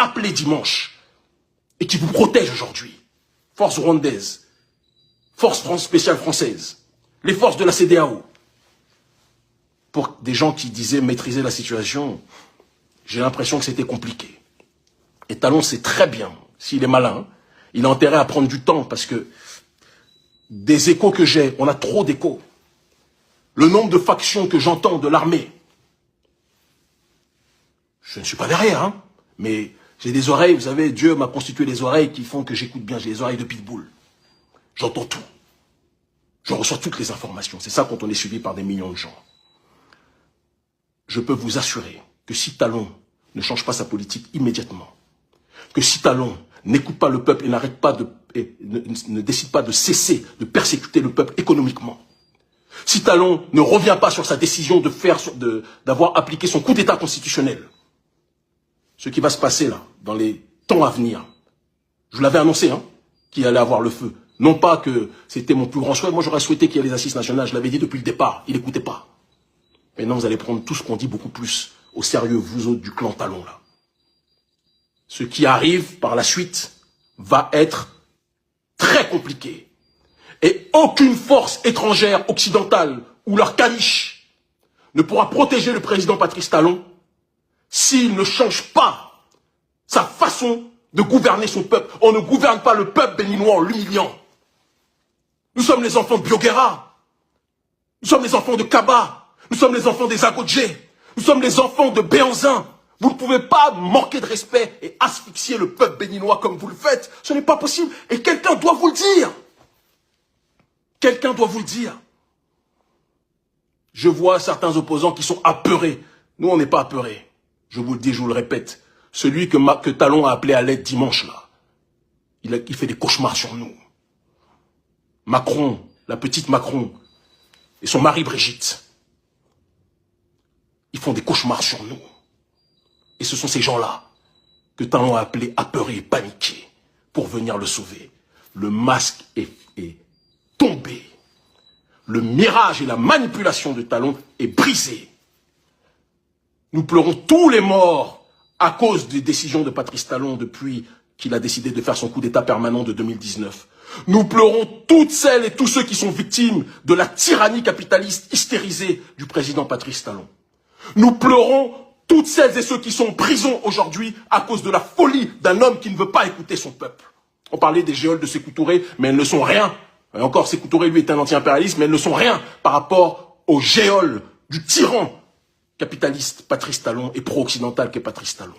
appelé dimanche et qui vous protège aujourd'hui. Force rwandaise, force spéciale française, les forces de la CEDEAO. Pour des gens qui disaient maîtriser la situation, j'ai l'impression que c'était compliqué. Et Talon sait très bien, s'il est malin, il a intérêt à prendre du temps parce que des échos que j'ai, on a trop d'échos. Le nombre de factions que j'entends de l'armée, je ne suis pas derrière, hein, mais j'ai des oreilles, vous savez, Dieu m'a constitué des oreilles qui font que j'écoute bien, j'ai des oreilles de pitbull. J'entends tout. Je reçois toutes les informations. C'est ça quand on est suivi par des millions de gens. Je peux vous assurer que si Talon ne change pas sa politique immédiatement, que si Talon n'écoute pas le peuple et n'arrête pas ne décide pas de cesser de persécuter le peuple économiquement, si Talon ne revient pas sur sa décision d'avoir appliqué son coup d'État constitutionnel, ce qui va se passer là, dans les temps à venir, je vous l'avais annoncé, hein, qu'il allait avoir le feu. Non pas que c'était mon plus grand souhait, moi j'aurais souhaité qu'il y ait les assises nationales, je l'avais dit depuis le départ, il n'écoutait pas. Maintenant vous allez prendre tout ce qu'on dit beaucoup plus au sérieux, vous autres du clan Talon là. Ce qui arrive par la suite va être très compliqué. Et aucune force étrangère, occidentale, ou leur caniche, ne pourra protéger le président Patrice Talon s'il ne change pas sa façon de gouverner son peuple. On ne gouverne pas le peuple béninois en l'humiliant. Nous sommes les enfants de Bioguera. Nous sommes les enfants de Kaba. Nous sommes les enfants des Agodjé. Nous sommes les enfants de Béanzin. Vous ne pouvez pas manquer de respect et asphyxier le peuple béninois comme vous le faites. Ce n'est pas possible. Et quelqu'un doit vous le dire. Quelqu'un doit vous le dire. Je vois certains opposants qui sont apeurés. Nous, on n'est pas apeurés. Je vous le dis, je vous le répète. Celui que Talon a appelé à l'aide dimanche, là, il fait des cauchemars sur nous. Macron, la petite Macron, et son mari Brigitte, ils font des cauchemars sur nous. Et ce sont ces gens-là que Talon a appelé apeurés et paniqués pour venir le sauver. Le masque est tombé. Le mirage et la manipulation de Talon est brisé. Nous pleurons tous les morts à cause des décisions de Patrice Talon depuis qu'il a décidé de faire son coup d'État permanent de 2019. Nous pleurons toutes celles et tous ceux qui sont victimes de la tyrannie capitaliste hystérisée du président Patrice Talon. Nous pleurons toutes celles et ceux qui sont en prison aujourd'hui à cause de la folie d'un homme qui ne veut pas écouter son peuple. On parlait des géoles de Sékou Touré, mais elles ne sont rien. Et encore, Sékou Touré, lui, est un anti-impérialiste, mais elles ne sont rien par rapport aux géoles du tyran capitaliste Patrice Talon et pro-occidental qu'est Patrice Talon.